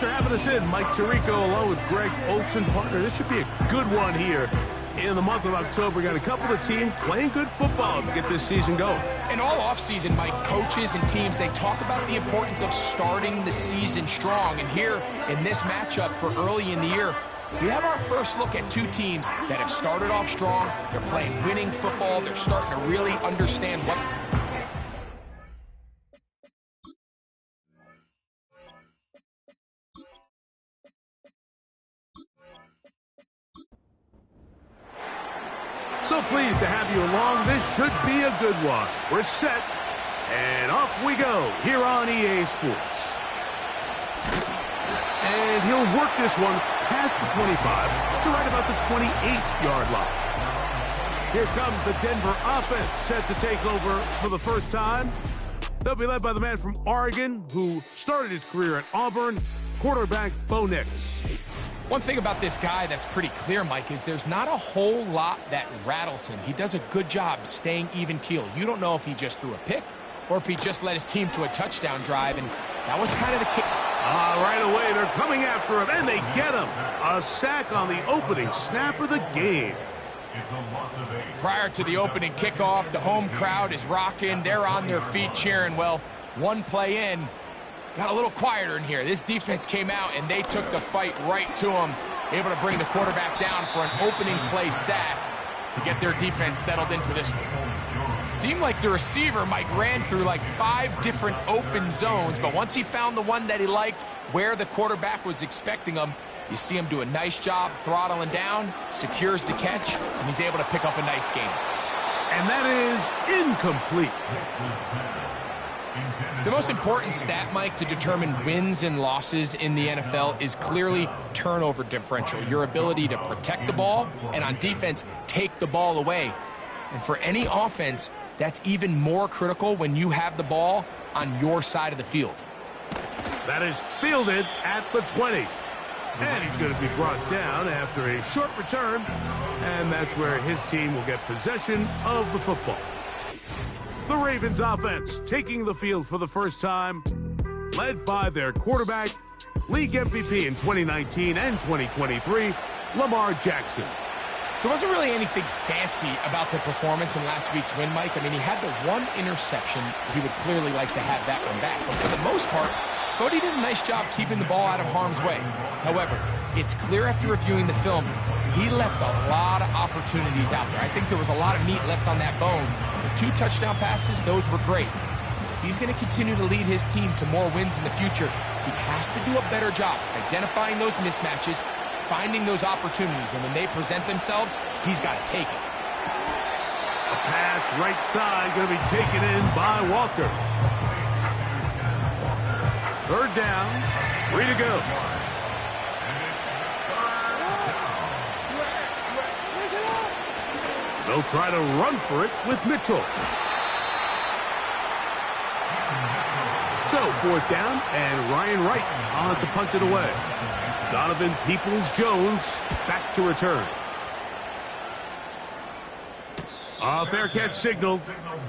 for having us in. Mike Tirico along with Greg Olson. Partner, this should be a good one here in the month of October. We got a couple of teams playing good football to get this season going. And all offseason, Mike, coaches and teams, they talk about the importance of starting the season strong. And here in this matchup for early in the year, we have our first look at two teams that have started off strong. They're playing winning football. They're starting to really understand what... So pleased to have you along. This should be a good one. We're set, and off we go here on EA Sports. And he'll work this one past the 25 to right about the 28-yard line. Here comes the Denver offense set to take over for the first time. They'll be led by the man from Oregon who started his career at Auburn, quarterback Bo Nix. One thing about this guy that's pretty clear, Mike, is there's not a whole lot that rattles him. He does a good job staying even keel. You don't know if he just threw a pick or if he just led his team to a touchdown drive, and that was kind of the kick. Right away, they're coming after him, and they get him. A sack on the opening snap of the game. Prior to the opening kickoff, the home crowd is rocking. They're on their feet cheering. Well, one play in, got a little quieter in here. This defense came out, and they took the fight right to him, able to bring the quarterback down for an opening play sack to get their defense settled into this one. Seemed like the receiver, Mike, ran through like 5 different open zones, but once he found the one that he liked, where the quarterback was expecting him, you see him do a nice job throttling down, secures the catch, and he's able to pick up a nice gain. And that is incomplete. The most important stat, Mike, to determine wins and losses in the NFL is clearly turnover differential, your ability to protect the ball and on defense take the ball away. And for any offense, that's even more critical when you have the ball on your side of the field. That is fielded at the 20. And he's going to be brought down after a short return. And that's where his team will get possession of the football. The Ravens offense taking the field for the first time, led by their quarterback, league MVP in 2019 and 2023, Lamar Jackson. There wasn't really anything fancy about the performance in last week's win, Mike. I mean, he had the one interception. He would clearly like to have that one back. But for the most part, I thought he did a nice job keeping the ball out of harm's way. However, it's clear after reviewing the film, he left a lot of opportunities out there. I think there was a lot of meat left on that bone. The 2 touchdown passes, those were great. If he's going to continue to lead his team to more wins in the future, he has to do a better job identifying those mismatches, finding those opportunities, and when they present themselves, he's got to take it. A pass right side going to be taken in by Walker. 3rd down, 3 to go. They'll try to run for it with Mitchell. So 4th down, and Ryan Wright on to punt it away. Donovan Peoples-Jones back to return. A fair catch signaled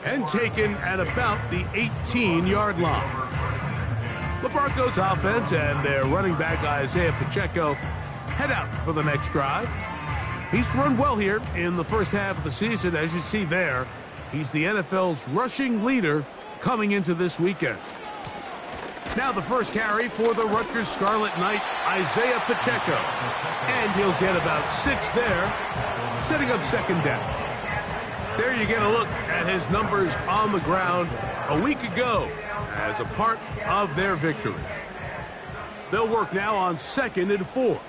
and taken at about the 18-yard line. The Broncos offense and their running back Isaiah Pacheco head out for the next drive. He's run well here in the first half of the season. As you see there, he's the NFL's rushing leader coming into this weekend. Now the first carry for the Rutgers Scarlet Knight, Isaiah Pacheco. And he'll get about 6 there, setting up 2nd down. There you get a look at his numbers on the ground a week ago as a part of their victory. They'll work now on 2nd and 4.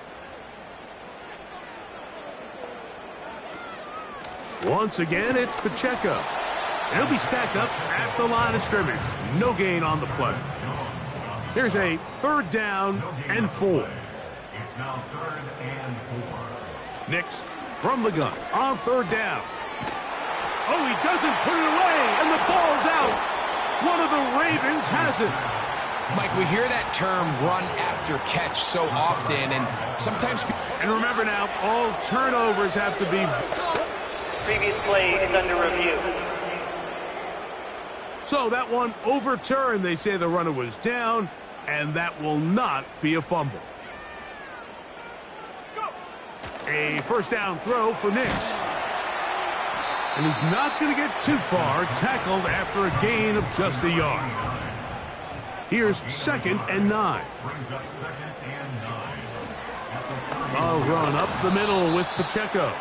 Once again, it's Pacheco. He'll be stacked up at the line of scrimmage. No gain on the play. Here's a 3rd down and 4. It's now 3rd and 4. Nix from the gun on 3rd down. Oh, he doesn't put it away, and the ball's out. One of the Ravens has it. Mike, we hear that term run after catch so often, and sometimes... And remember now, all turnovers have to be... Previous play is under review. So that one overturned. They say the runner was down. and that will not be a fumble. A first down throw for Nix. And he's not going to get too far, tackled after a gain of just a yard. Here's 2nd and 9. A run up the middle with Pacheco.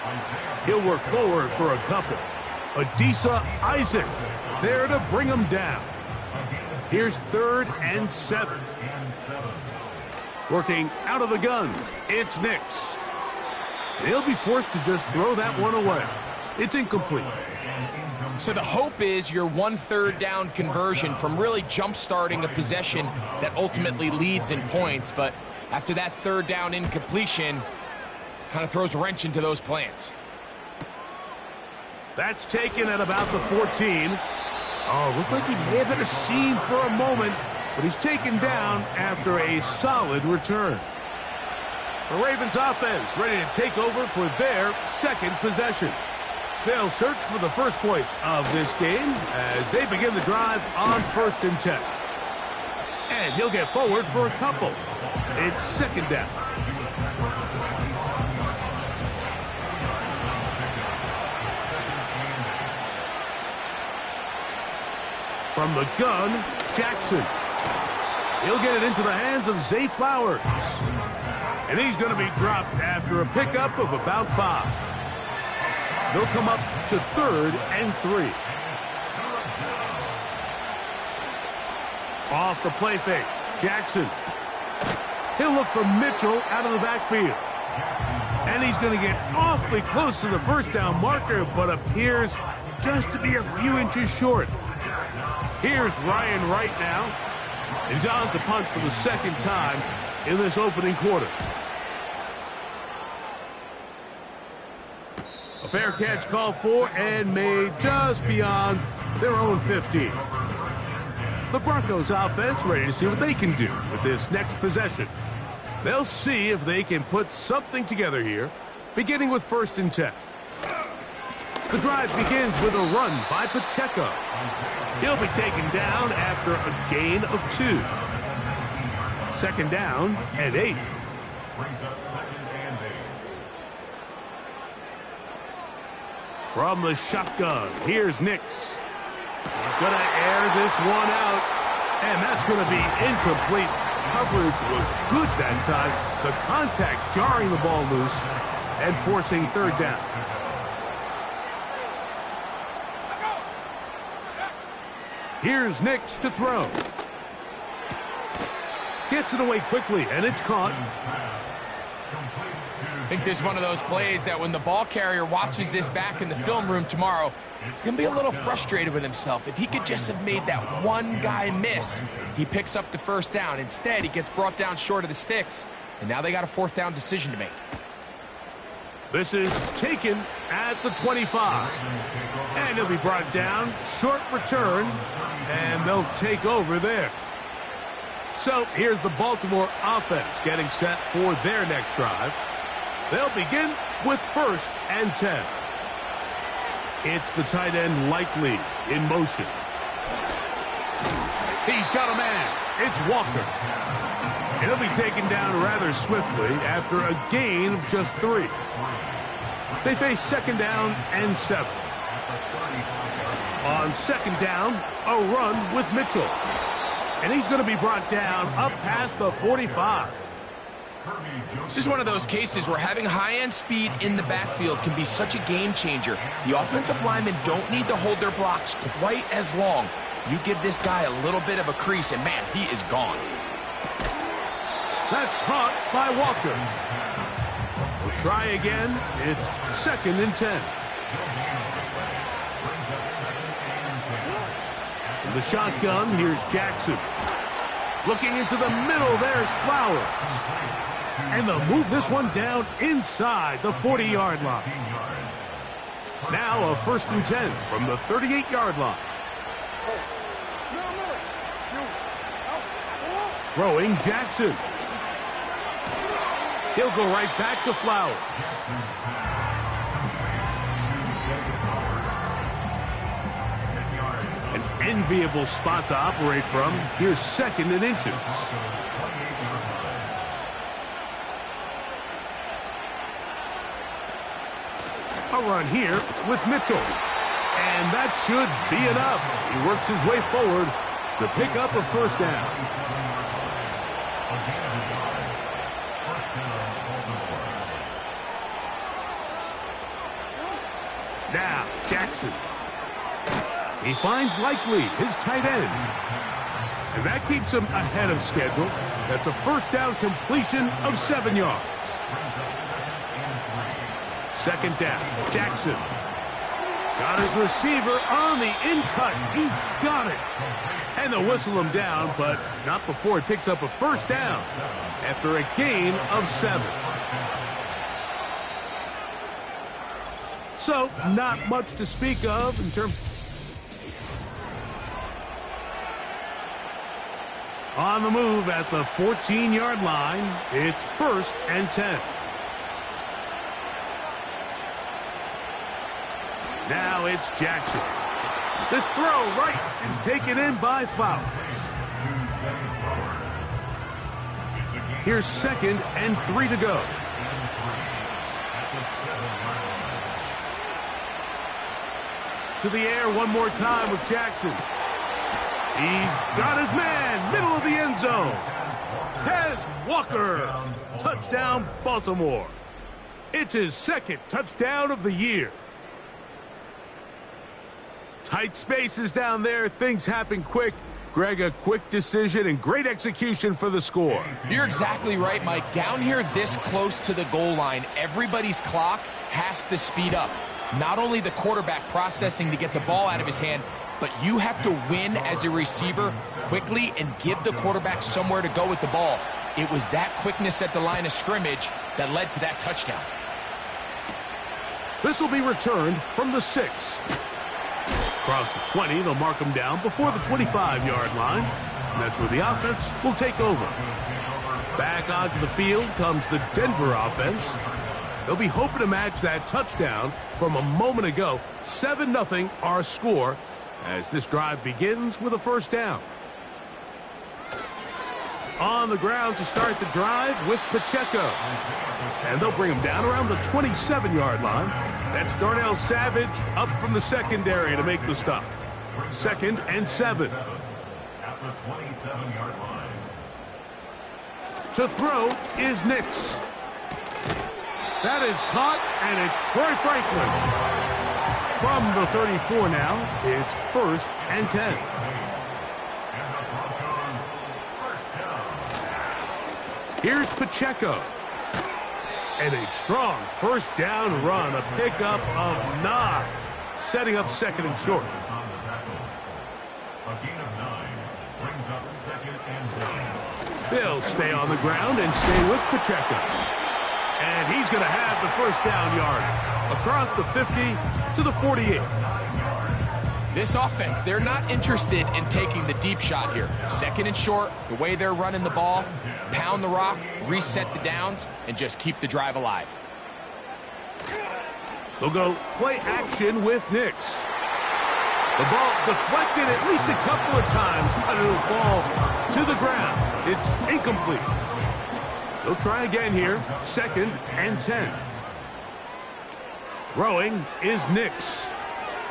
He'll work forward for a couple. Adisa Isaac there to bring him down. Here's 3rd and 7. Working out of the gun, it's Nix. He'll be forced to just throw that one away. It's incomplete. So the hope is your 1 3rd down conversion from really jump-starting a possession that ultimately leads in points. But after that 3rd down incompletion, kind of throws a wrench into those plans. That's taken at about the 14. Oh, looked like he may have hit a seam for a moment, but he's taken down after a solid return. The Ravens offense ready to take over for their 2nd possession. They'll search for the first points of this game as they begin the drive on 1st and 10. And he'll get forward for a couple. It's 2nd down. From the gun, Jackson. He'll get it into the hands of Zay Flowers. And he's going to be dropped after a pickup of about 5. They'll come up to 3rd and 3. Off the play fake, Jackson. He'll look for Mitchell out of the backfield. And he's going to get awfully close to the first down marker, but appears just to be a few inches short. Here's Ryan Wright now. And he's on to punt for the 2nd time in this opening quarter. A fair catch called for and made just beyond their own 15. The Broncos offense ready to see what they can do with this next possession. They'll see if they can put something together here, beginning with 1st and 10. The drive begins with a run by Pacheco. He'll be taken down after a gain of 2. 2nd down and 8. From the shotgun, here's Nix. He's going to air this one out, and that's going to be incomplete. Coverage was good that time. The contact jarring the ball loose and forcing 3rd down. Here's Nix to throw. Gets it away quickly, and it's caught. I think this is one of those plays that when the ball carrier watches this back in the film room tomorrow, he's going to be a little frustrated with himself. If he could just have made that one guy miss, he picks up the 1st down. Instead, he gets brought down short of the sticks, and now they got a 4th down decision to make. This is taken at the 25. And he'll be brought down. Short return. And they'll take over there. So here's the Baltimore offense getting set for their next drive. They'll begin with 1st and 10. It's the tight end Likely in motion. He's got a man. It's Walker. He'll be taken down rather swiftly after a gain of just 3. They face 2nd down and 7. On 2nd down, a run with Mitchell. And he's going to be brought down up past the 45. This is one of those cases where having high-end speed in the backfield can be such a game changer. The offensive linemen don't need to hold their blocks quite as long. You give this guy a little bit of a crease, and man, he is gone. That's caught by Walker. We'll try again. It's 2nd and 10. In the shotgun, here's Jackson. Looking into the middle, there's Flowers. And they'll move this one down inside the 40-yard line. Now a 1st and 10 from the 38-yard line. Throwing Jackson. He'll go right back to Flowers. An enviable spot to operate from. Here's 2nd and inches. A run here with Mitchell. And that should be enough. He works his way forward to pick up a first down. Now, Jackson. He finds Likely, his tight end. And that keeps him ahead of schedule. That's a first down completion of 7 yards. 2nd down, Jackson. Got his receiver on the in-cut. He's got it. And they'll whistle him down, but not before he picks up a first down after a gain of 7. So, not much to speak of in terms. On the move at the 14-yard line, it's 1st and 10. Now it's Jackson. This throw right is taken in by Flowers. Here's 2nd and 3 to go. To the air one more time with Jackson. He's got his man, middle of the end zone. Tez Walker, touchdown Baltimore. It's his 2nd touchdown of the year. Tight spaces down there, things happen quick. Greg, a quick decision and great execution for the score. You're exactly right, Mike. Down here this close to the goal line, everybody's clock has to speed up. Not only the quarterback processing to get the ball out of his hand, but you have to win as a receiver quickly and give the quarterback somewhere to go with the ball. It was that quickness at the line of scrimmage that led to that touchdown. This will be returned from the 6. Across the 20, they'll mark him down before the 25-yard line. And that's where the offense will take over. Back onto the field comes the Denver offense. They'll be hoping to match that touchdown from a moment ago. 7-0 our score as this drive begins with a first down. On the ground to start the drive with Pacheco. And they'll bring him down around the 27-yard line. That's Darnell Savage up from the secondary to make the stop. 2nd and 7. At the 27-yard line. To throw is Nix. That is caught, and it's Troy Franklin. From the 34 now, it's 1st and 10. And the Broncos first down. Here's Pacheco. And a strong first down run, a pickup of 9. Setting up 2nd and short. On the tackle. A gain of 9 brings up 2nd and 10. They'll stay on the ground and stay with Pacheco. And he's going to have the first down yardage. Across the 50 to the 48. This offense, they're not interested in taking the deep shot here. 2nd and short, the way they're running the ball, pound the rock, reset the downs, and just keep the drive alive. They'll go play action with Nix. The ball deflected at least a couple of times, but it'll fall to the ground. It's incomplete. They'll try again here, 2nd and 10. Throwing is Nix.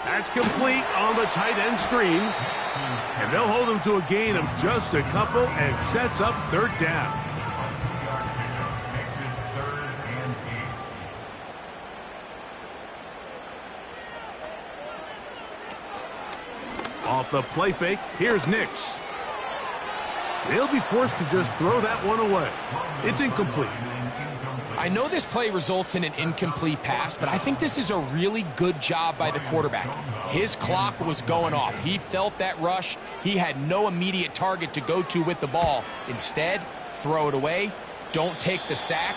That's complete on the tight end screen. And they'll hold him to a gain of just a couple and sets up 3rd down. Makes it 3rd and 8. Off the play fake, here's Nix. They'll be forced to just throw that one away. It's incomplete. I know this play results in an incomplete pass, but I think this is a really good job by the quarterback. His clock was going off. He felt that rush. He had no immediate target to go to with the ball. Instead, throw it away. Don't take the sack.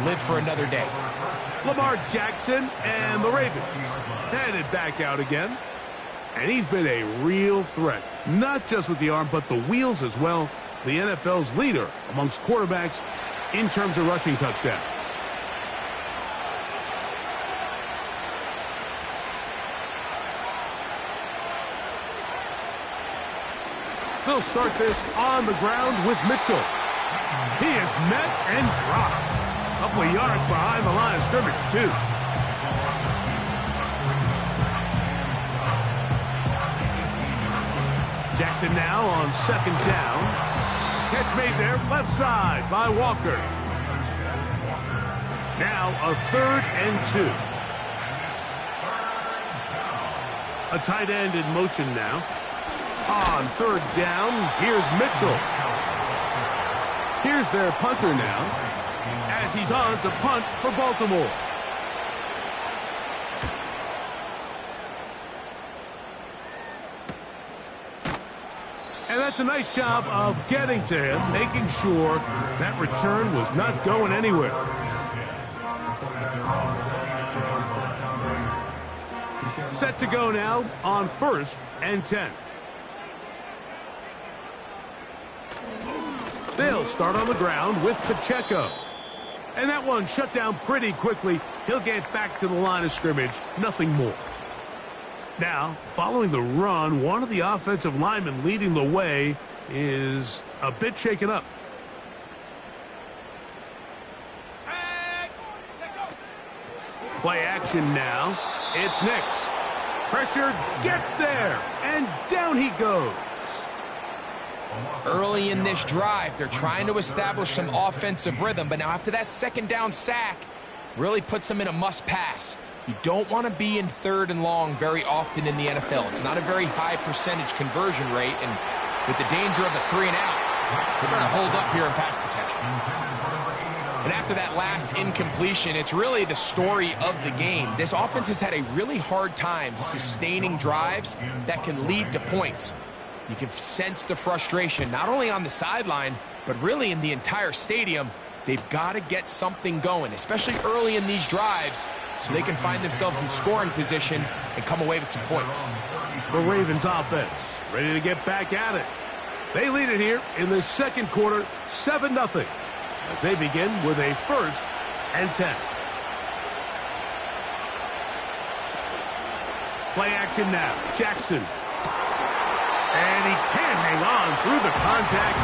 Live for another day. Lamar Jackson and the Ravens headed back out again. And he's been a real threat, not just with the arm, but the wheels as well. The NFL's leader amongst quarterbacks in terms of rushing touchdowns. They'll start this on the ground with Mitchell. He is met and dropped. A couple of yards behind the line of scrimmage, too. Jackson now on second down. Catch made there, left side by Walker. Now a 3rd and 2. A tight end in motion now. On 3rd down, here's Mitchell. Here's their punter now, as he's on to punt for Baltimore. And that's a nice job of getting to him, making sure that return was not going anywhere. Set to go now on 1st and 10. They'll start on the ground with Pacheco. And that one shut down pretty quickly. He'll get back to the line of scrimmage. Nothing more. Now, following the run, one of the offensive linemen leading the way is a bit shaken up. Play action now. It's Nix. Pressure gets there, and down he goes. Early in this drive, they're trying to establish some offensive rhythm, but now after that 2nd down sack, really puts them in a must-pass. You don't want to be in 3rd and long very often in the NFL. It's not a very high percentage conversion rate, and with the danger of a 3 and out, they're going to hold up here in pass protection. And after that last incompletion, it's really the story of the game. This offense has had a really hard time sustaining drives that can lead to points. You can sense the frustration, not only on the sideline, but really in the entire stadium. They've got to get something going, especially early in these drives, so they can find themselves in scoring position and come away with some points. The Ravens offense ready to get back at it. They lead it here in the 2nd quarter, 7-0, as they begin with a 1st and 10. Play action now. Jackson. And he can't hang on through the contact.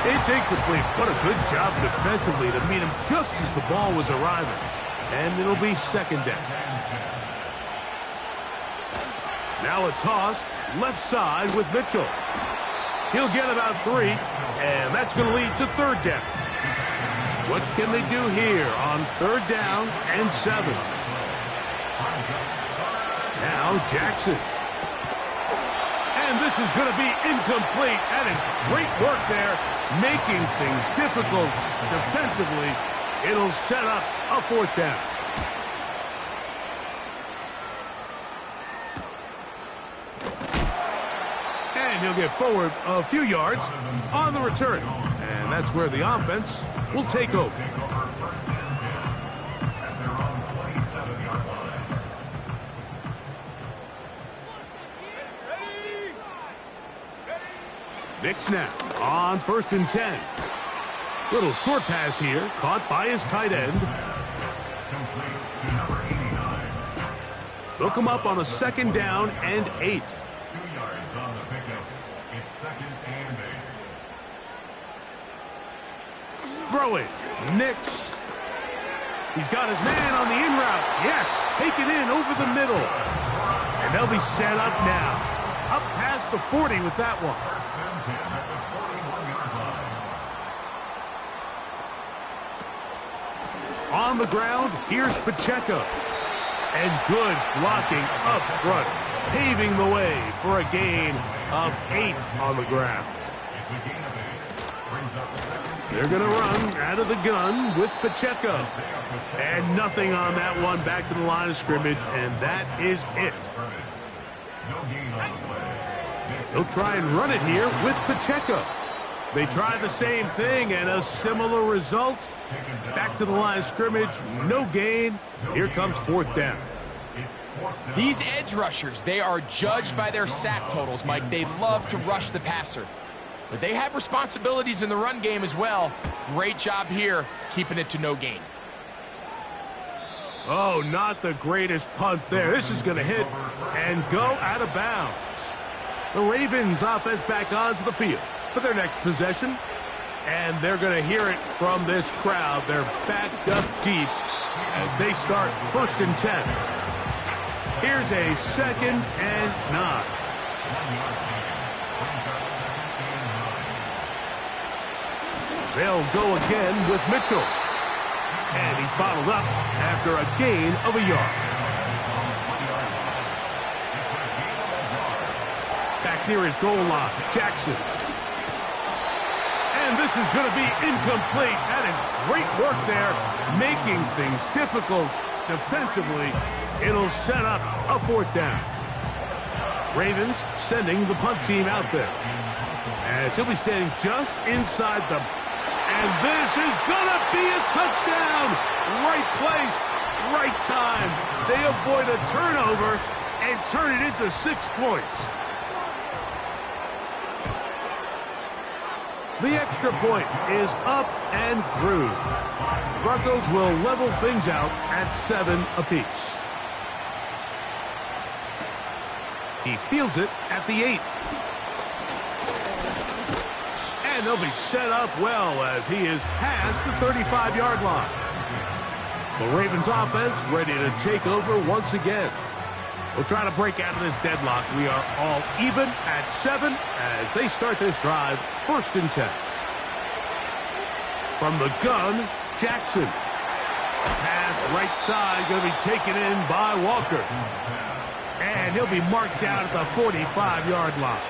It's incomplete. What a good job defensively to meet him just as the ball was arriving. And it'll be 2nd down. Now a toss left side with Mitchell. He'll get about 3, and that's going to lead to 3rd down. What can they do here on 3rd down and 7? Now Jackson. And this is going to be incomplete. That is great work there, making things difficult defensively. It'll set up a 4th down. And he'll get forward a few yards on the return. And that's where the offense will take over. Nix now on 1st and 10. Little short pass here, caught by his tight end. They'll come up on a 2nd down and 8. 2 yards on the pickup. It's 2nd and 8. Throw it. Nix. He's got his man on the in route. Yes, take it in over the middle. And they'll be set up now. Up past the 40 with that one. On the ground, here's Pacheco. And good blocking up front, paving the way for a gain of 8 on the ground. They're going to run out of the gun with Pacheco. And nothing on that one, back to the line of scrimmage, and that is it. They'll try and run it here with Pacheco. They tried the same thing and a similar result. Back to the line of scrimmage, no gain. Here comes 4th down. These edge rushers, they are judged by their sack totals, Mike. They love to rush the passer. But they have responsibilities in the run game as well. Great job here, keeping it to no gain. Oh, not the greatest punt there. This is going to hit and go out of bounds. The Ravens offense back onto the field for their next possession. And they're going to hear it from this crowd. They're backed up deep as they start 1st and 10. Here's a 2nd and 9. They'll go again with Mitchell. And he's bottled up after a gain of a yard. Back near his goal line, Jackson. And this is going to be incomplete. That is great work there, making things difficult defensively. It'll set up a 4th down. Ravens sending the punt team out there, as he'll be standing just inside the... And this is going to be a touchdown! Right place, right time. They avoid a turnover and turn it into 6 points. The extra point is up and through. Broncos will level things out at 7 apiece. He fields it at the 8. And they'll be set up well as he is past the 35-yard line. The Ravens offense ready to take over once again. We'll try to break out of this deadlock. We are all even at 7 as they start this drive, 1st and 10. From the gun, Jackson. Pass right side, going to be taken in by Walker. And he'll be marked down at the 45-yard line.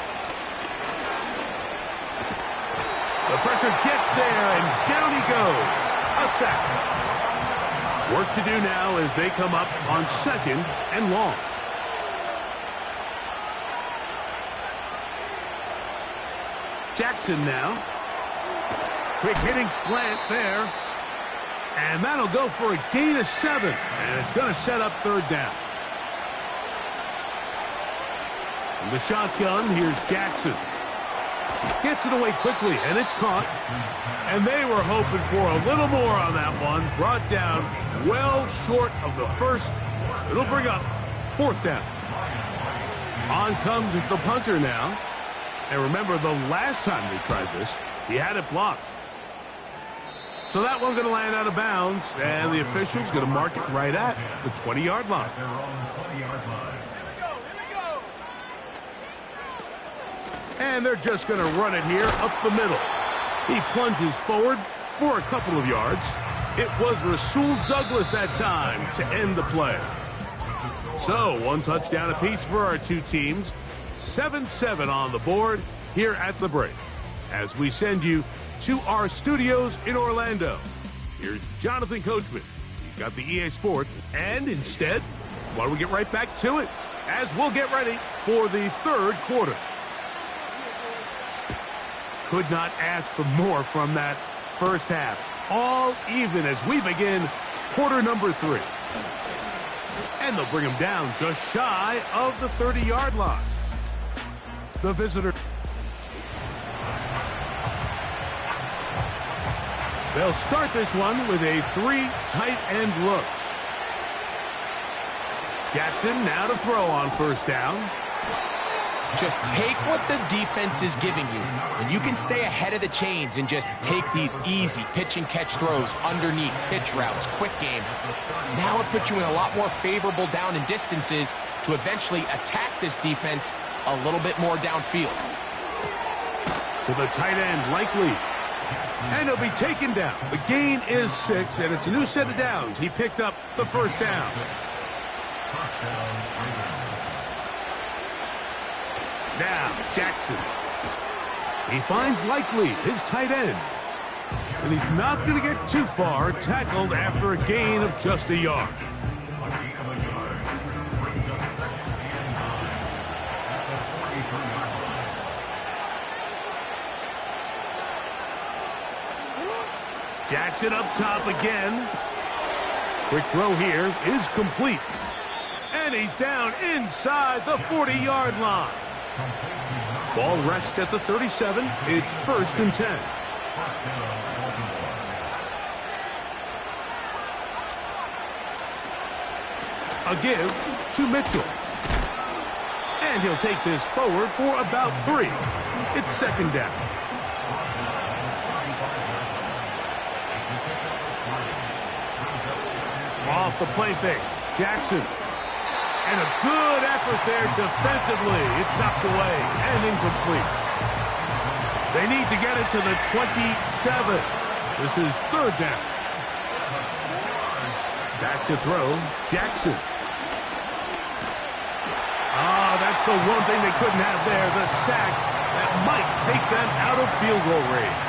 The pressure gets there, and down he goes. A sack. Work to do now as they come up on 2nd and long. Jackson now. Quick hitting slant there. And that'll go for a gain of 7. And it's going to set up 3rd down. From the shotgun, here's Jackson. Gets it away quickly, and it's caught. And they were hoping for a little more on that one. Brought down well short of the first. So it'll bring up 4th down. On comes the punter now. And remember, the last time they tried this, he had it blocked. So that one's going to land out of bounds, and the official's going to mark it right at the 20-yard line. And they're just going to run it here up the middle. He plunges forward for a couple of yards. It was Rasul Douglas that time to end the play. So 1 touchdown apiece for our 2 teams. 7-7 on the board here at the break. As we send you to our studios in Orlando, here's Jonathan Coachman. He's got the EA Sport. And instead, why don't we get right back to it as we'll get ready for the 3rd quarter. Could not ask for more from that first half. All even as we begin quarter number 3. And they'll bring him down just shy of the 30-yard line. The visitor. They'll start this one with a 3 tight end look. Jackson now to throw on 1st down. Just take what the defense is giving you, and you can stay ahead of the chains and just take these easy pitch and catch throws underneath, pitch routes, quick game. Now it puts you in a lot more favorable down and distances to eventually attack this defense a little bit more downfield. To the tight end, Likely. And he'll be taken down. The gain is 6, and it's a new set of downs. He picked up the 1st down. Now, Jackson. He finds Likely, his tight end. And he's not going to get too far, tackled after a gain of just a yard. Jackson up top again. Quick throw here is complete. And he's down inside the 40-yard line. Ball rests at the 37. It's 1st and 10. A give to Mitchell. And he'll take this forward for about 3. It's second down. Off the play fake. Jackson. And a good effort there defensively. It's knocked away and incomplete. They need to get it to the 27. This is third down. Back to throw. Jackson. That's the one thing they couldn't have there, the sack that might take them out of field goal range.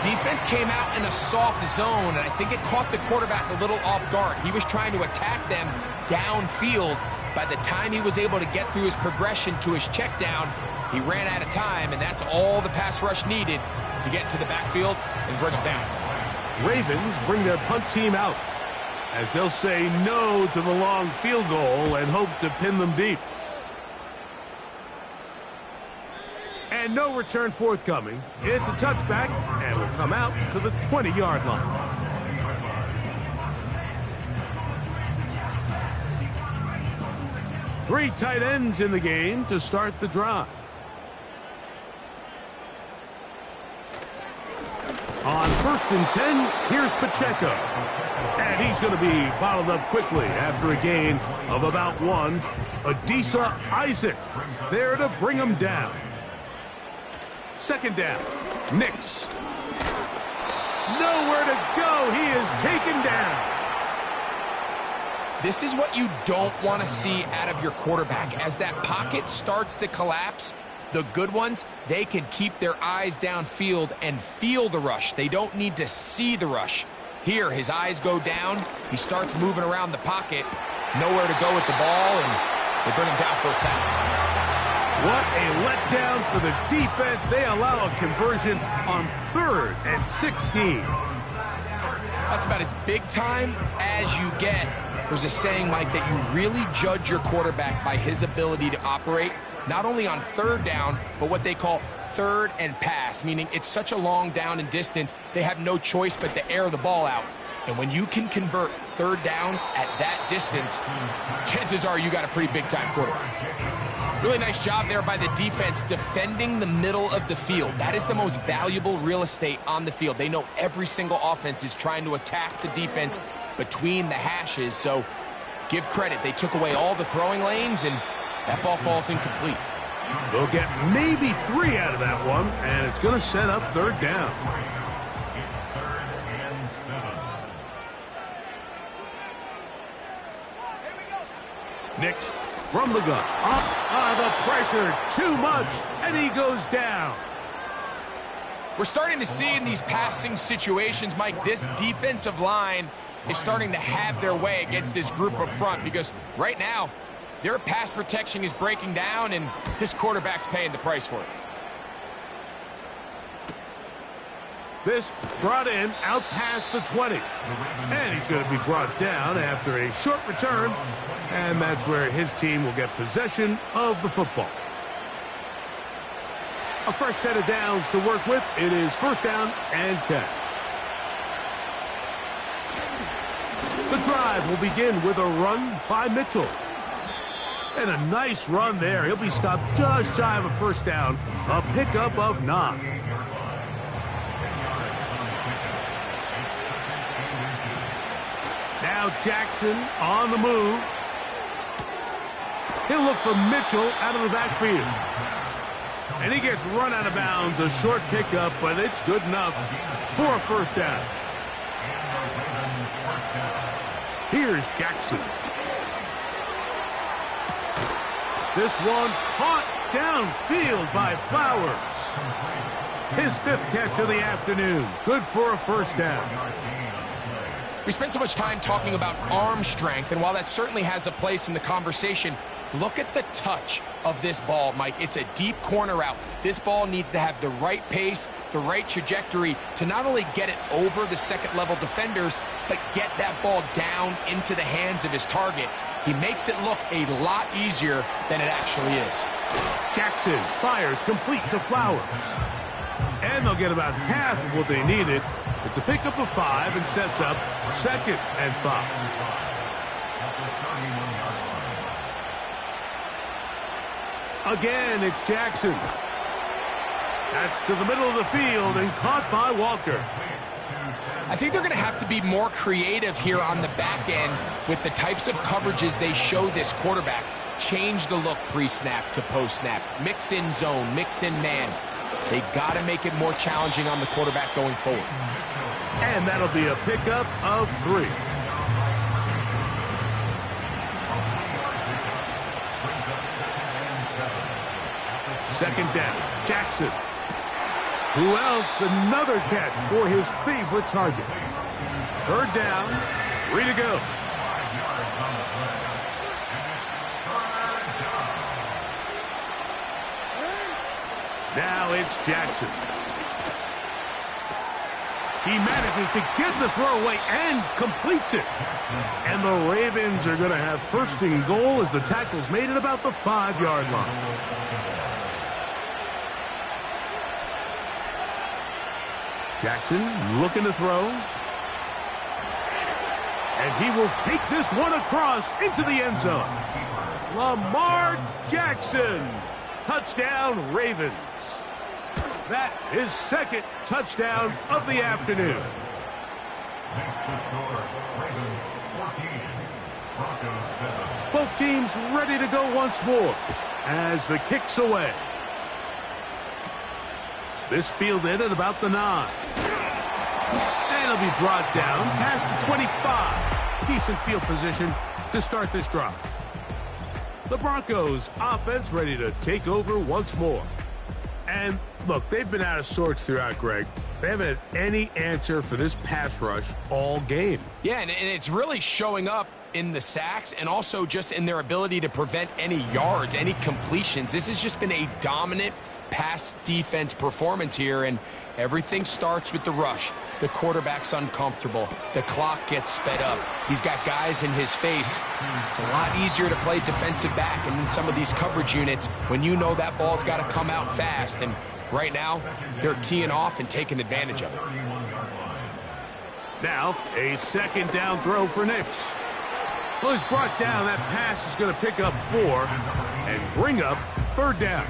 Defense came out in a soft zone, and I think it caught the quarterback a little off guard. He was trying to attack them downfield. By the time he was able to get through his progression to his check down, he ran out of time, and that's all the pass rush needed to get to the backfield and bring him down. Ravens bring their punt team out, as they'll say no to the long field goal and hope to pin them deep. And no return forthcoming. It's a touchback, and will come out to the 20-yard line. Three tight ends in the game to start the drive. On 1st and 10, here's Pacheco. And he's going to be bottled up quickly after a gain of about 1. Adisa Isaac there to bring him down. Second down. Nix. Nowhere to go. He is taken down. This is what you don't want to see out of your quarterback. As that pocket starts to collapse, the good ones, they can keep their eyes downfield and feel the rush. They don't need to see the rush. Here, his eyes go down. He starts moving around the pocket. Nowhere to go with the ball, and they bring him down for a sack. What a letdown for the defense. They allow a conversion on 3rd and 16. That's about as big time as you get. There's a saying, Mike, that you really judge your quarterback by his ability to operate, not only on 3rd down, but what they call 3rd and pass, meaning it's such a long down and distance, they have no choice but to air the ball out. And when you can convert 3rd downs at that distance, chances are you got a pretty big-time quarterback. Really nice job there by the defense defending the middle of the field. That is the most valuable real estate on the field. They know every single offense is trying to attack the defense between the hashes, so give credit. They took away all the throwing lanes, and that ball falls incomplete. They'll get maybe 3 out of that one, and it's going to set up 3rd down. Nix from the gun. The pressure, too much, and he goes down. We're starting to see in these passing situations, Mike, this defensive line is starting to have their way against this group up front, because right now, their pass protection is breaking down, and this quarterback's paying the price for it. This brought in out past the 20. And he's going to be brought down after a short return. And that's where his team will get possession of the football. A fresh set of downs to work with. It is 1st down and 10. The drive will begin with a run by Mitchell. And a nice run there. He'll be stopped just shy of a 1st down. A pickup of 9. Now Jackson on the move. He'll look for Mitchell out of the backfield. And he gets run out of bounds. A short pickup, but it's good enough for a 1st down. Here's Jackson. This one caught downfield by Flowers. His 5th catch of the afternoon. Good for a 1st down. We spent so much time talking about arm strength, and while that certainly has a place in the conversation, look at the touch of this ball, Mike. It's a deep corner route. This ball needs to have the right pace, the right trajectory to not only get it over the second-level defenders, but get that ball down into the hands of his target. He makes it look a lot easier than it actually is. Jackson fires complete to Flowers. And they'll get about half of what they needed. It's a pickup of 5 and sets up 2nd and 5. Again, it's Jackson. That's to the middle of the field and caught by Walker. I think they're going to have to be more creative here on the back end with the types of coverages they show this quarterback. Change the look pre-snap to post-snap. Mix in zone, mix in man. They got to make it more challenging on the quarterback going forward. And that'll be a pickup of 3. Second down, Jackson. Who else? Another catch for his favorite target. Third down, 3 to go. Now it's Jackson. He manages to get the throw away and completes it. And the Ravens are going to have first and goal as the tackle's made at about the 5-yard line. Jackson looking to throw. And he will take this one across into the end zone. Lamar Jackson. Touchdown, Ravens. That is second touchdown of the afternoon. Next to score, Ravens 14, Broncos 7. Both teams ready to go once more as the kick's away. This fielded at about the 9. And it'll be brought down past the 25. Decent field position to start this drive. The Broncos offense ready to take over once more. And look, they've been out of sorts throughout, Greg. They haven't had any answer for this pass rush all game. Yeah, and it's really showing up in the sacks and also just in their ability to prevent any yards, any completions. This has just been a dominant pass defense performance here, and everything starts with the rush. The quarterback's uncomfortable. The clock gets sped up. He's got guys in his face. It's a lot easier to play defensive back and in some of these coverage units when you know that ball's got to come out fast. And right now, they're teeing off and taking advantage of it. Now, a second down throw for Nix. Well, he's brought down. That pass is going to pick up 4 and bring up third down.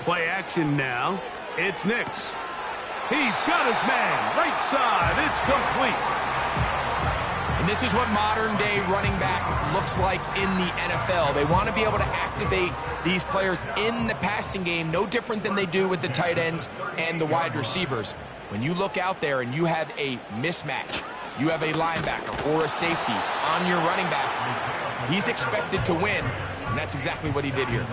Play action now. It's Nix. He's got his man. Right side. It's complete. And this is what modern-day running back looks like in the NFL. They want to be able to activate these players in the passing game, no different than they do with the tight ends and the wide receivers. When you look out there and you have a mismatch, you have a linebacker or a safety on your running back, he's expected to win, and that's exactly what he did here.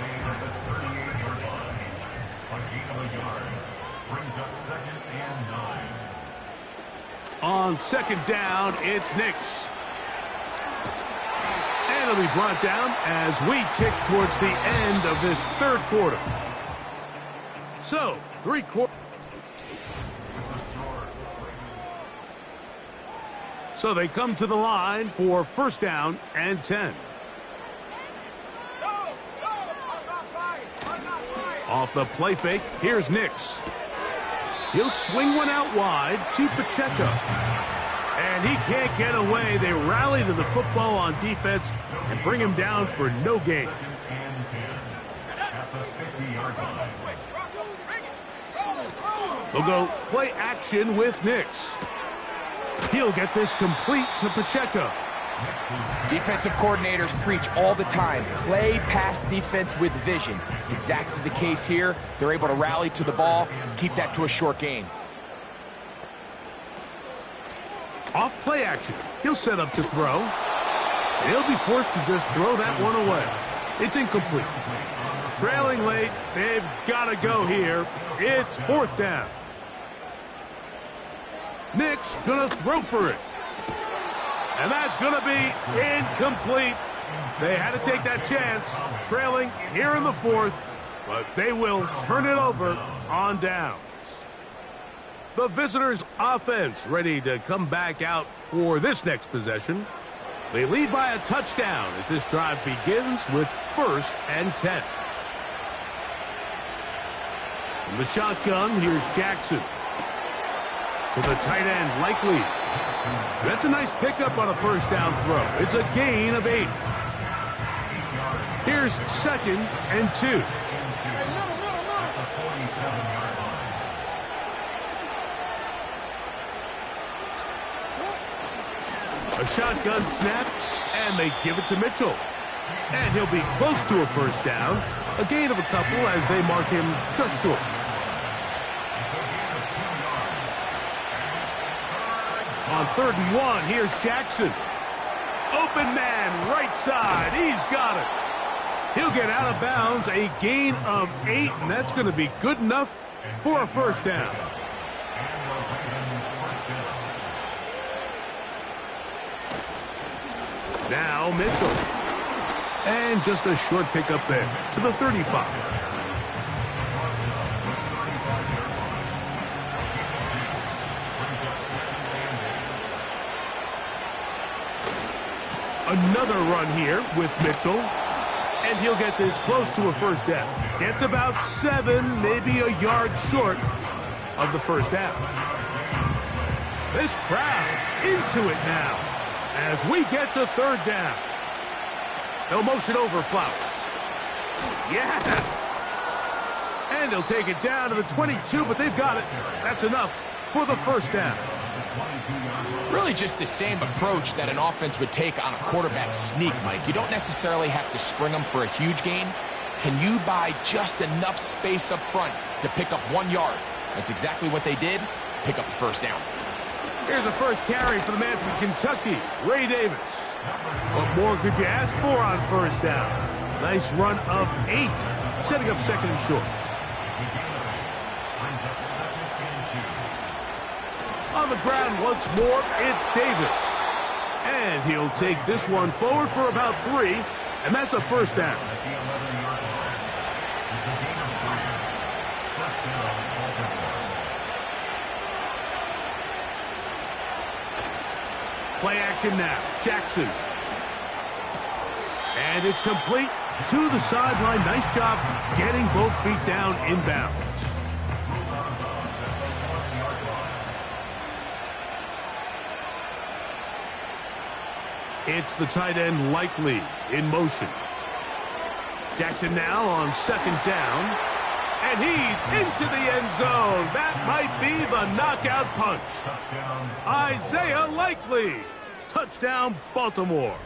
On second down, it's Nix. And it'll be brought down as we tick towards the end of this third quarter. So, 3 quarters. So they come to the line for first down and 10. Off the play fake, here's Nix. He'll swing one out wide to Pacheco. And he can't get away. They rally to the football on defense and bring him down for no gain. We'll go play action with Nix. He'll get this complete to Pacheco. Defensive coordinators preach all the time, play pass defense with vision. It's exactly the case here. They're able to rally to the ball, keep that to a short gain. Off play action. He'll set up to throw. And he'll be forced to just throw that one away. It's incomplete. Trailing late, they've got to go here. It's fourth down. Nix gonna throw for it. And that's going to be incomplete. They had to take that chance, trailing here in the fourth, but they will turn it over on downs. The visitors' offense ready to come back out for this next possession. They lead by a touchdown as this drive begins with first and 10. From the shotgun, here's Jackson. To the tight end, Likely. That's a nice pickup on a first down throw. It's a gain of 8. Here's 2nd and 2. A shotgun snap, and they give it to Mitchell. And he'll be close to a first down. A gain of a couple as they mark him just short. On 3rd and 1, here's Jackson. Open man, right side. He's got it. He'll get out of bounds, a gain of 8, and that's going to be good enough for a first down. Now Mitchell. And just a short pickup there to the 35. Another run here with Mitchell. And he'll get this close to a first down. Gets about 7, maybe a yard short of the first down. This crowd into it now as we get to 3rd down. No motion over Flowers. Yeah. And he'll take it down to the 22, but they've got it. That's enough for the first down. Really just the same approach that an offense would take on a quarterback sneak, Mike. You don't necessarily have to spring them for a huge gain. Can you buy just enough space up front to pick up 1 yard? That's exactly what they did. Pick up the first down. Here's a first carry for the man from Kentucky, Ray Davis. What more could you ask for on first down? Nice run of 8, setting up 2nd and short. On the ground once more, it's Davis. And he'll take this one forward for about 3, and that's a first down. Play action now. Jackson. And it's complete to the sideline. Nice job getting both feet down inbounds. It's the tight end Likely in motion. Jackson now on 2nd down. And he's into the end zone. That might be the knockout punch. Isaiah Likely. Touchdown, Baltimore.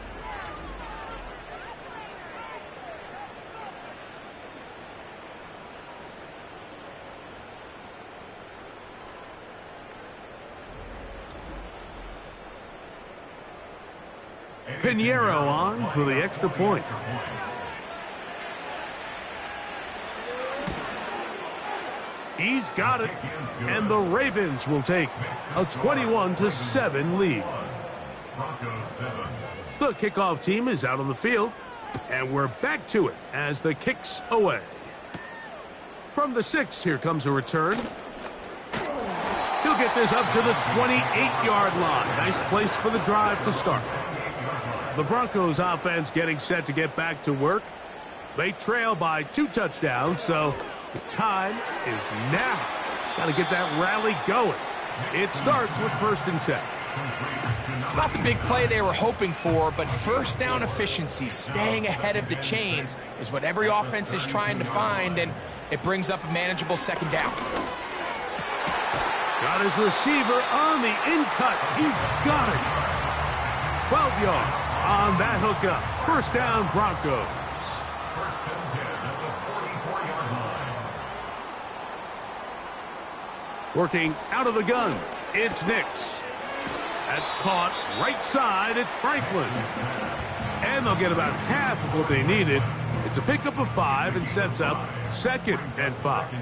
Pinheiro on for the extra point. He's got it, and the Ravens will take a 21-7 lead. The kickoff team is out on the field, and we're back to it as the kick's away. From the 6, here comes a return. He'll get this up to the 28-yard line. Nice place for the drive to start. The Broncos offense getting set to get back to work. They trail by 2 touchdowns, so the time is now. Got to get that rally going. It starts with 1st and 10. It's not the big play they were hoping for, but first down efficiency, staying ahead of the chains, is what every offense is trying to find, and it brings up a manageable 2nd down. Got his receiver on the in-cut. He's got it. 12 yards on that hookup. First down, Broncos. Working out of the gun, it's Nix. That's caught right side, it's Franklin. And they'll get about half of what they needed. It's a pickup of 5 and sets up 2nd and 5.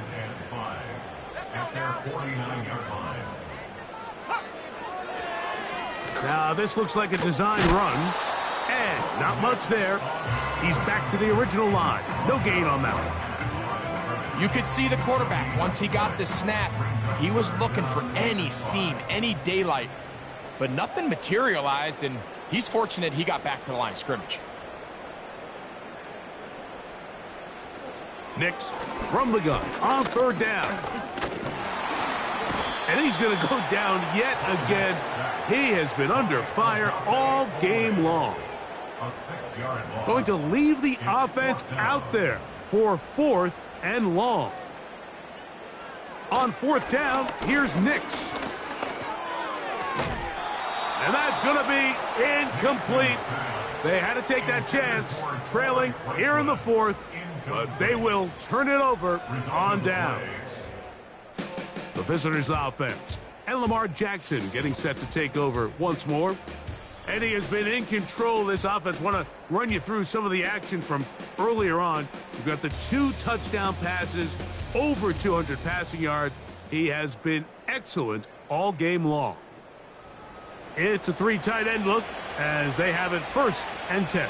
Now this looks like a design run, and not much there. He's back to the original line. No gain on that one. You could see the quarterback, once he got the snap, he was looking for any seam, any daylight, but nothing materialized, and he's fortunate he got back to the line of scrimmage. Nix from the gun on 3rd down. And he's going to go down yet again. He has been under fire all game long. A 6-yard loss. Going to leave the offense out there for 4th and long. On 4th down, here's Nix. And that's going to be incomplete. They had to take that chance, trailing here in the 4th, but they will turn it over on downs. The visitors' offense, and Lamar Jackson getting set to take over once more. And he has been in control of this offense. Want to run you through some of the action from earlier on. We've got the 2 touchdown passes, over 200 passing yards. He has been excellent all game long. It's a 3 tight end look as they have it 1st and 10.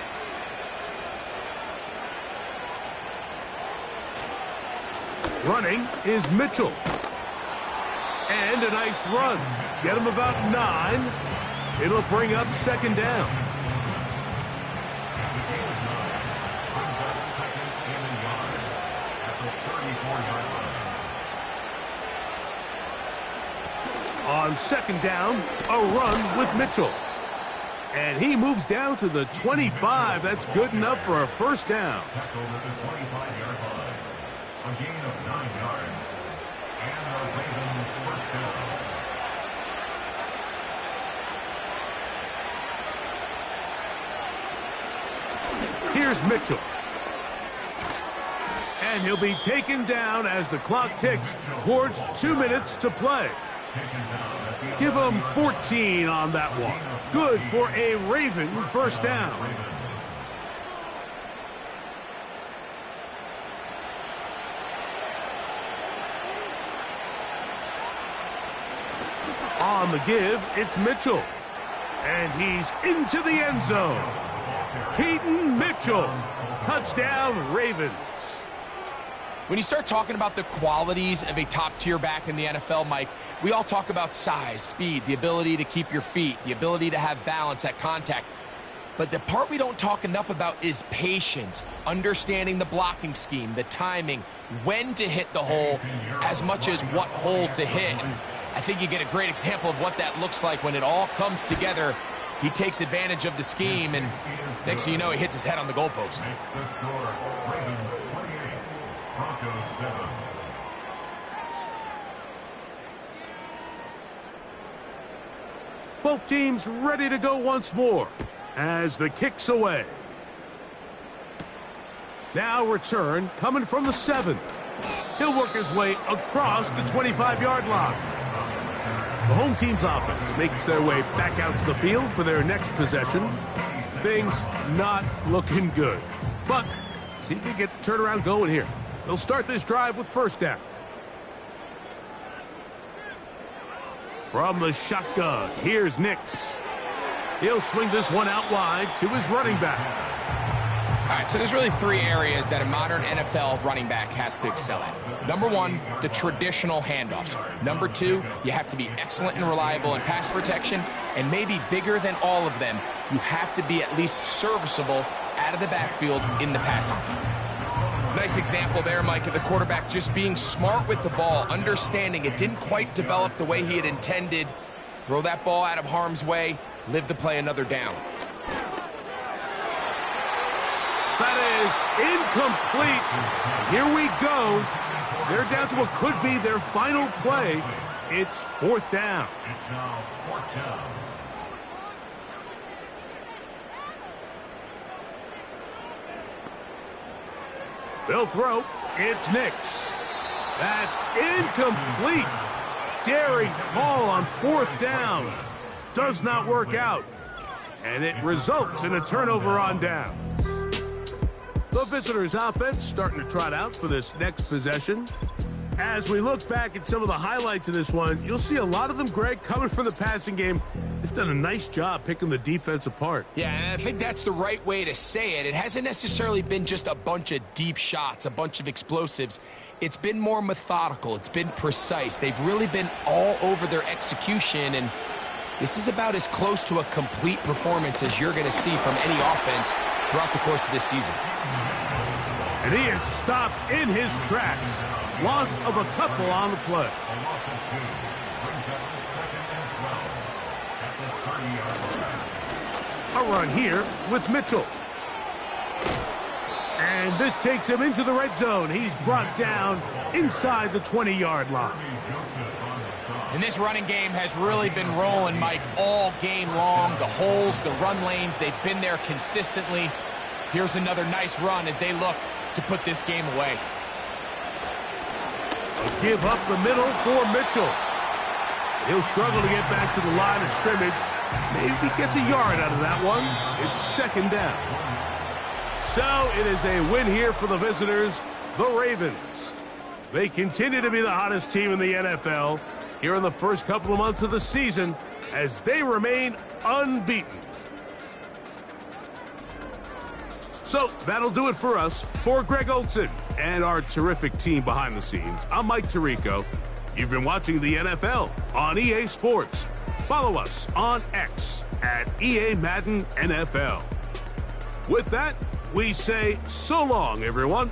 Running is Mitchell. And a nice run. Get him about 9. It'll bring up 2nd down. On 2nd down, a run with Mitchell. And he moves down to the 25. That's good enough for a 1st down. Tackle at the 25-yard line. A gain of 9 yards. And a Ravens 1st down. Here's Mitchell. And he'll be taken down as the clock ticks towards 2 minutes to play. Give him 14 on that one. Good for a Raven 1st down. On the give, it's Mitchell. And he's into the end zone. Peyton Mitchell. Touchdown, Ravens. When you start talking about the qualities of a top-tier back in the NFL, Mike, we all talk about size, speed, the ability to keep your feet, the ability to have balance at contact. But the part we don't talk enough about is patience, understanding the blocking scheme, the timing, when to hit the hole, as much as what hole to hit. And I think you get a great example of what that looks like when it all comes together. He takes advantage of the scheme, and next thing you know, he hits his head on the goalpost. Makes the score. Ravens 28, Broncos 7. Both teams ready to go once more as the kick's away. Now return coming from the 7. He'll work his way across the 25-yard line. The home team's offense makes their way back out to the field for their next possession. Things not looking good. But see if they get the turnaround going here. They'll start this drive with 1st down. From the shotgun, here's Nix. He'll swing this one out wide to his running back. All right, so there's really 3 areas that a modern NFL running back has to excel at. Number 1, the traditional handoffs. Number 2, you have to be excellent and reliable in pass protection. And maybe bigger than all of them, you have to be at least serviceable out of the backfield in the passing game. Nice example there, Mike, of the quarterback just being smart with the ball, understanding it didn't quite develop the way he had intended. Throw that ball out of harm's way, live to play another down. That is incomplete. Here we go. They're down to what could be their final play. It's 4th down. It's now 4th down. They'll throw. It's Nix. That's incomplete. Daring call on 4th down. Does not work out. And it results in a turnover on downs. The visitors' offense starting to trot out for this next possession. As we look back at some of the highlights of this one, you'll see a lot of them, Greg, coming from the passing game. They've done a nice job picking the defense apart. Yeah, and I think that's the right way to say it. It hasn't necessarily been just a bunch of deep shots, a bunch of explosives. It's been more methodical. It's been precise. They've really been all over their execution, and this is about as close to a complete performance as you're going to see from any offense throughout the course of this season. And he is stopped in his tracks. Loss of a couple on the play. A loss of 2 brings up 2nd and 12 at the 30-yard line. A run here with Mitchell. And this takes him into the red zone. He's brought down inside the 20-yard line. And this running game has really been rolling, Mike, all game long. The holes, the run lanes, they've been there consistently. Here's another nice run as they look to put this game away. A give up the middle for Mitchell. He'll struggle to get back to the line of scrimmage. Maybe he gets a yard out of that one. It's second down. So it is a win here for the visitors, the Ravens. They continue to be the hottest team in the NFL here in the first couple of months of the season as they remain unbeaten. So that'll do it for us. For Greg Olson and our terrific team behind the scenes, I'm Mike Tirico. You've been watching the NFL on EA Sports. Follow us on X at EA Madden NFL. With that, we say so long, everyone.